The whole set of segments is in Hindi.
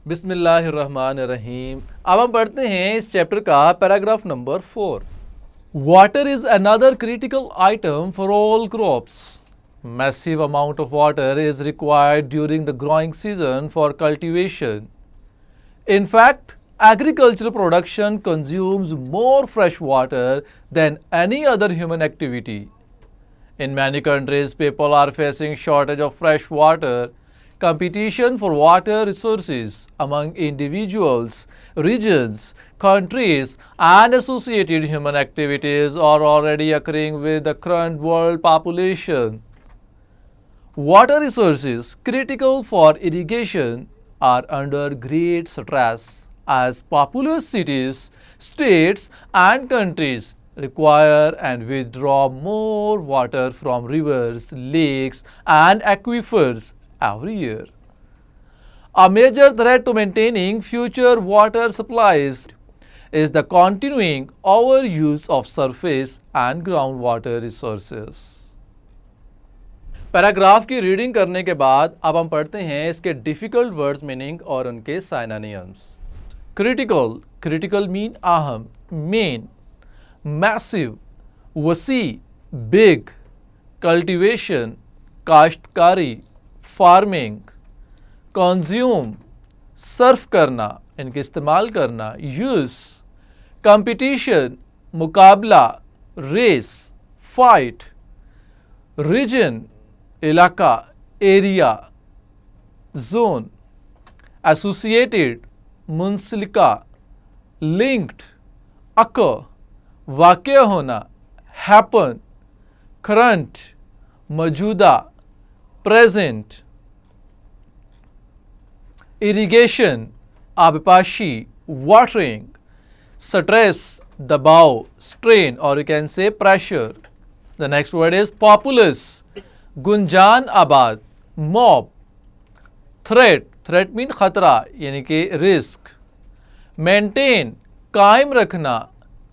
बिस्मिल्लाहिर्रहमानिर्रहीम। अब हम पढ़ते हैं इस चैप्टर का paragraph number 4। Water is another critical item for all crops. Massive amount of water is required during the growing season for cultivation. In fact, agricultural production consumes more fresh water than any other human activity. In many countries, people are facing shortage of fresh water. Competition for water resources among individuals, regions, countries, and associated human activities are already occurring with the current world population. Water resources critical for irrigation are under great stress as populous cities, states, and countries require and withdraw more water from rivers, lakes, and aquifers every year. A major threat to maintaining future water supplies is the continuing overuse of surface and groundwater resources. Paragraph की रीडिंग करने के बाद अब हम पढ़ते हैं इसके डिफ़िकल्ट वर्ड्स मीनिंग और उनके साइनोनिम्स। क्रिटिकल, क्रिटिकल मीन अहम, मेन, मैसिव, वसी, बिग, कल्टीवेशन, काश्तकारी, फार्मिंग, कंज्यूम, सर्फ करना, इनके इस्तेमाल करना, यूज़, कंपटीशन, मुकाबला, रेस, फाइट, रीजन, इलाका, एरिया, जोन, एसोसिएटेड, मुंसलिका, लिंक्ड, अकर, वाक़या होना, हैपन, करंट, मौजूदा, प्रेजेंट, इरिगेशन, आबपाशी, वाटरिंग, स्ट्रेस, दबाव, स्ट्रेन, और you can say pressure. The next word is populous, गुंजान आबाद, मॉब, थ्रेट, थ्रेट मीन खतरा यानी कि रिस्क, मेंटेन, कायम रखना,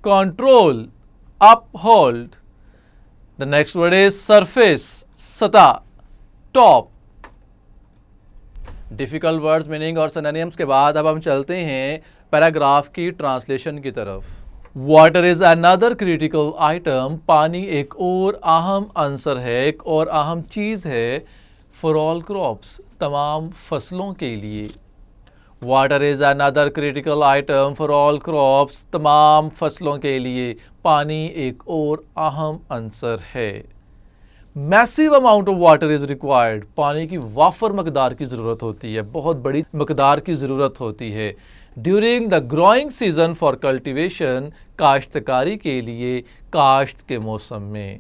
control, uphold. The next word is surface, सतह, टॉप। डिफिकल्ट वर्ड्स मीनिंग और सिनोनिम्स के बाद अब हम चलते हैं पैराग्राफ की ट्रांसलेशन की तरफ। Water is another critical item, पानी एक और अहम अंसर है, एक और अहम चीज़ है, फॉर ऑल क्रॉप्स, तमाम फसलों के लिए। Water is another critical item for all crops, तमाम फसलों के लिए पानी एक और अहम अंसर है। Massive amount of water is required, पानी की वाफर मकदार की ज़रूरत होती है, बहुत बड़ी मकदार की ज़रूरत होती है। During the growing season for cultivation, काश्तकारी के लिए काश्त के मौसम में।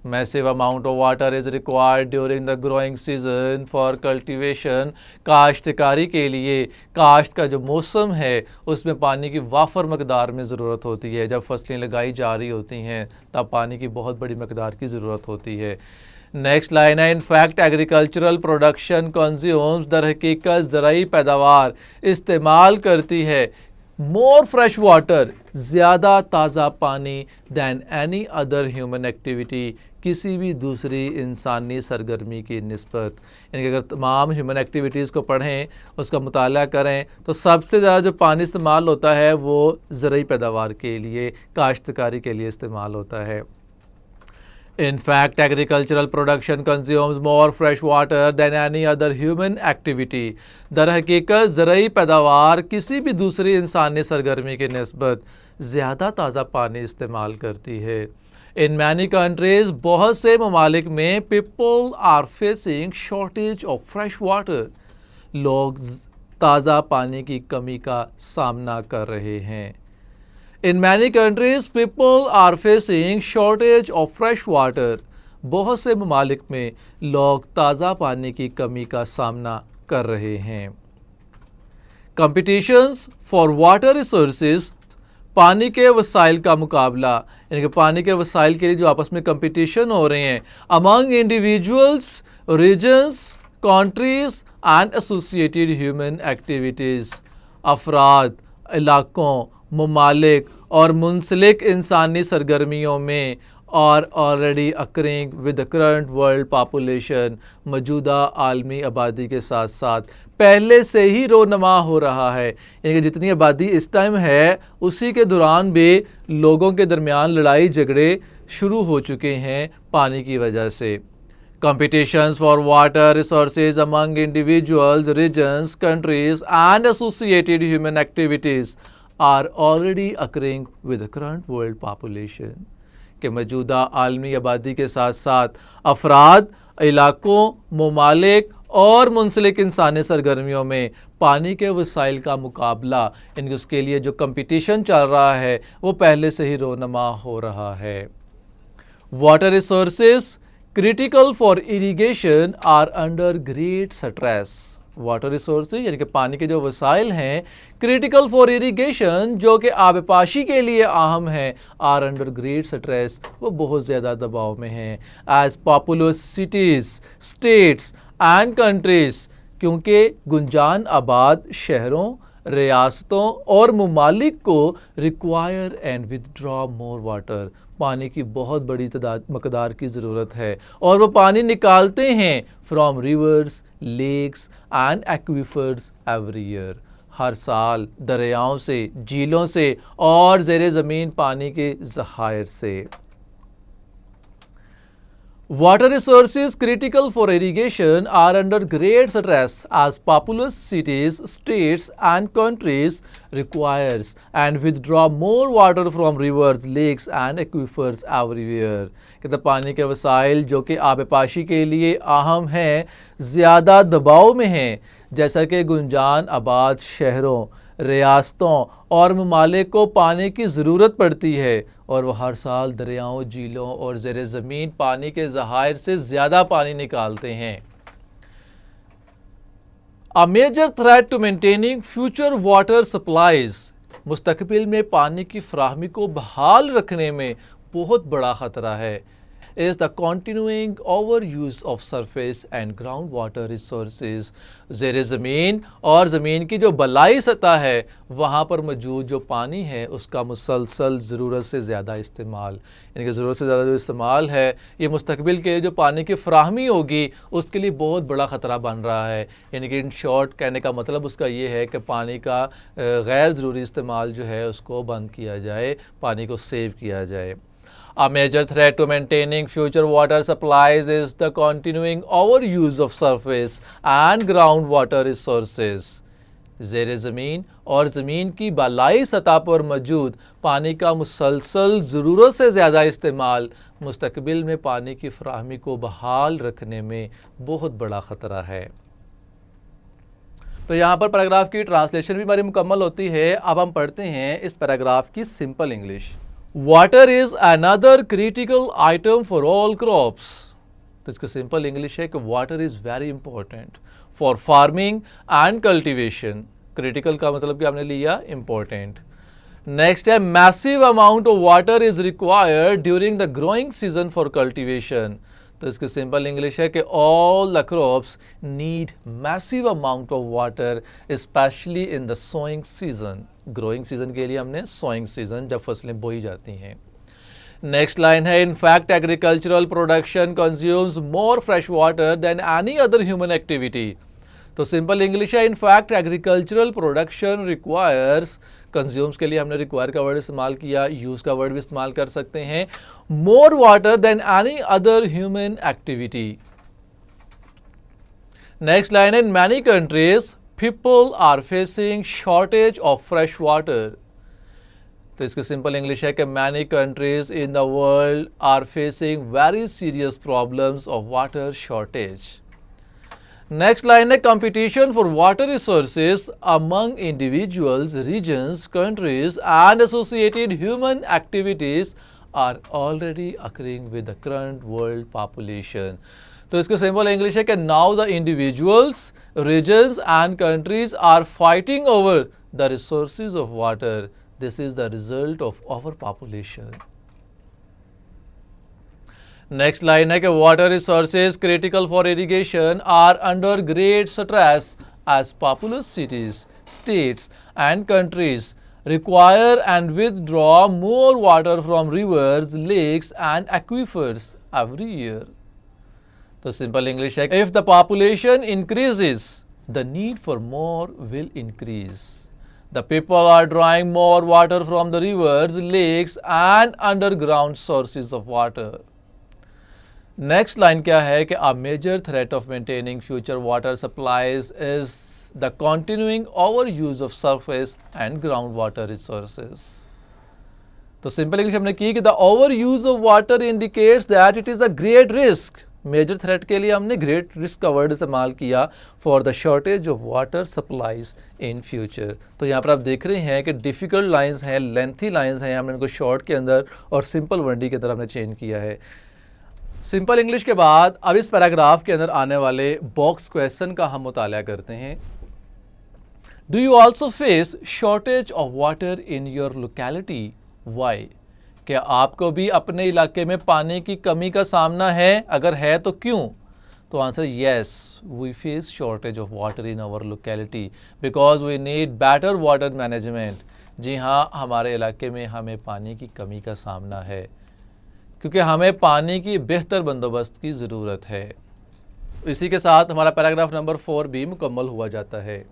Massive amount of water is required during the growing season for cultivation, काश्तकारी के लिए काश्त का जो मौसम है उसमें पानी की वाफर मकदार में ज़रूरत होती है। जब फसलें लगाई जा रही होती हैं तब पानी की बहुत बड़ी मकदार की ज़रूरत होती है। नेक्स्ट लाइन है, in fact agricultural production consumes, दर हकीकत ज़राई पैदावार इस्तेमाल करती है, मोर फ्रेश वाटर, ज़्यादा ताज़ा पानी, than any other human activity, किसी भी दूसरी इंसानी सरगर्मी की निस्बत। यानी कि अगर तमाम ह्यूमन एक्टिविटीज़ को पढ़ें, उसका मुताला करें, तो सबसे ज़्यादा जो पानी इस्तेमाल होता है वो ज़राई पैदावार के लिए, काश्तकारी के लिए इस्तेमाल होता है। In fact, agricultural production consumes more fresh water than any other human activity. दर हकीकत ज़राई पैदावार किसी भी दूसरी इंसानी सरगर्मी की निस्बत ज़्यादा ताज़ा पानी इस्तेमाल करती है। In many countries, बहुत से ममालिक में people are facing shortage of fresh water. लोग ताज़ा पानी की कमी का सामना कर रहे हैं। In many countries, people are facing shortage of fresh water. बहुत से ममालिक में लोग ताज़ा पानी की कमी का सामना कर रहे हैं। Competitions for water resources, पानी के वसाइल का मुकाबला, यानी कि पानी के वसाइल के लिए जो आपस में कंपटीशन हो रहे हैं, among individuals, regions, countries and associated human activities, अफराद, इलाकों, ममालिक और मुंसलिक इंसानी सरगर्मियों में are already occurring with the current world population, मौजूदा आलमी आबादी के साथ साथ पहले से ही रोनमा हो रहा है। यानी कि जितनी आबादी इस टाइम है उसी के दौरान भी लोगों के दरमियान लड़ाई झगड़े शुरू हो चुके हैं पानी की वजह से। Competitions for water resources among individuals, regions, countries and associated human activities are already occurring with the current world population। कि मौजूदा आलमी आबादी के साथ साथ अफराद, इलाकों, ममालिक और मुंसलिक इंसानी सरगर्मियों में पानी के वसाइल का मुकाबला, इनके उसके लिए जो कंपटीशन चल रहा है वो पहले से ही रोनमा हो रहा है। Water resources critical for irrigation are under great stress. Water resources यानी कि पानी के जो वसाइल हैं क्रिटिकल फॉर इरीगेशन जो कि आबपाशी के लिए अहम हैं, आर अंडर ग्रेट स्ट्रेस, वो बहुत ज़्यादा दबाव में हैं। As populous cities, states and countries, क्योंकि गुंजान आबाद शहरों, रियासतों और ममालिक को require and withdraw more water, पानी की बहुत बड़ी मकदार की ज़रूरत है और वो पानी निकालते हैं from rivers, lakes and aquifers every year. हर साल दरियाओं से, झीलों से और ज़ेरे ज़मीन पानी के ज़खायर से। Water resources critical for irrigation are under great stress as populous cities, states and countries requires and withdraw more water from rivers, lakes and aquifers everywhere। कहते पानी के वसाइल जो कि आबपाशी के लिए अहम हैं ज़्यादा दबाव में हैं, जैसा कि गुंजान आबाद शहरों, रियासतों और ममालिक को पानी की ज़रूरत पड़ती है और वह हर साल दरियाओं, झीलों और ज़ेरे ज़मीन पानी के ज़खायर से ज़्यादा पानी निकालते हैं। A major threat to maintaining future water supplies, मुस्तकबिल में पानी की फराहमी को बहाल रखने में बहुत बड़ा ख़तरा है। is the continuing overuse of surface and ground water resources। ज़ेरे ज़मीन और ज़मीन की जो बलाई सतह है वहाँ पर मौजूद जो पानी है उसका मुसलसल ज़रूरत से ज़्यादा इस्तेमाल, यानी कि ज़रूरत से ज़्यादा जो इस्तेमाल है ये मुस्तकबिल के जो पानी की फराहमी होगी उसके लिए बहुत बड़ा ख़तरा बन रहा है। यानी कि इन शॉर्ट कहने का मतलब उसका ये है कि पानी का गैर ज़रूरी इस्तेमाल जो है उसको बंद किया जाए, पानी को सेव किया जाए। A major threat to maintaining future water supplies is the continuing overuse of surface and groundwater resources। ज़ेरे ज़मीन और ज़मीन की बालाई सतह पर मौजूद पानी का मुसलसल ज़रूरत से ज़्यादा इस्तेमाल मुस्तकबिल में पानी की फराहमी को बहाल रखने में बहुत बड़ा ख़तरा है। तो यहाँ पर पैराग्राफ की ट्रांसलेशन भी हमारी मुकम्मल होती है। अब हम पढ़ते हैं इस पैराग्राफ की simple English. Water is another critical item for all crops. तो इसका सिंपल इंग्लिश है कि water is very important for farming and cultivation. Critical का मतलब कि आपने लिया इम्पोर्टेंट। नेक्स्ट है massive amount of water is required during the growing season for cultivation. तो इसकी सिंपल इंग्लिश है कि all the crops need massive amount of water specially in the sowing season. Growing season के लिए हमने सोइंग सीजन जब फसलें बोई जाती हैं। नेक्स्ट लाइन है in fact agricultural production consumes more fresh water than any other human activity. तो सिंपल इंग्लिश है in fact agricultural production requires, consumes के लिए हमने रिक्वायर का वर्ड इस्तेमाल किया, यूज़ का वर्ड भी इस्तेमाल कर सकते हैं, more water than any other human activity. Next line in many countries people are facing shortage of fresh water. तो इसकी सिंपल इंग्लिश है कि many countries in the world are facing very serious problems of water shortage. Next line है competition for water resources among individuals, regions, countries and associated human activities are already occurring with the current world population. तो इसका सिंपल इंग्लिश है कि now the individuals, regions and countries are fighting over the resources of water. This is the result of over population. Next line है कि water resources critical for irrigation are under great stress as populous cities, states and countries require and withdraw more water from rivers, lakes and aquifers every year. तो सिंपल इंग्लिश है, if the population increases, the need for more will increase. The people are drawing more water from the rivers, lakes and underground sources of water. Next line क्या है कि a major threat of maintaining future water supplies is the continuing overuse of surface and groundwater resources. तो सिंपल इंग्लिश हमने की कि the over use of water indicates that it is a great risk. Major threat के लिए हमने ग्रेट रिस्क का वर्ड इस्तेमाल किया for the shortage of water supplies in future. तो यहाँ पर आप देख रहे हैं कि डिफिकल्ट लाइंस हैं, लेंथी लाइंस हैं, हमने इनको शॉर्ट के अंदर और सिंपल वर्डी के अंदर हमने चेंज किया है. सिंपल इंग्लिश के बाद अब इस पैराग्राफ के अंदर आने वाले बॉक्स क्वेश्चन का हम मुताला करते हैं. Do you also face shortage of water in your locality? Why? क्या आपको भी अपने इलाके में पानी की कमी का सामना है? अगर है तो क्यों? तो answer yes, we face shortage of water in our locality because we need better water management. जी हाँ, हमारे इलाके में हमें पानी की कमी का सामना है क्योंकि हमें पानी की बेहतर बंदोबस्त की ज़रूरत है. इसी के साथ हमारा पैराग्राफ नंबर 4 भी मुकम्मल हुआ जाता है.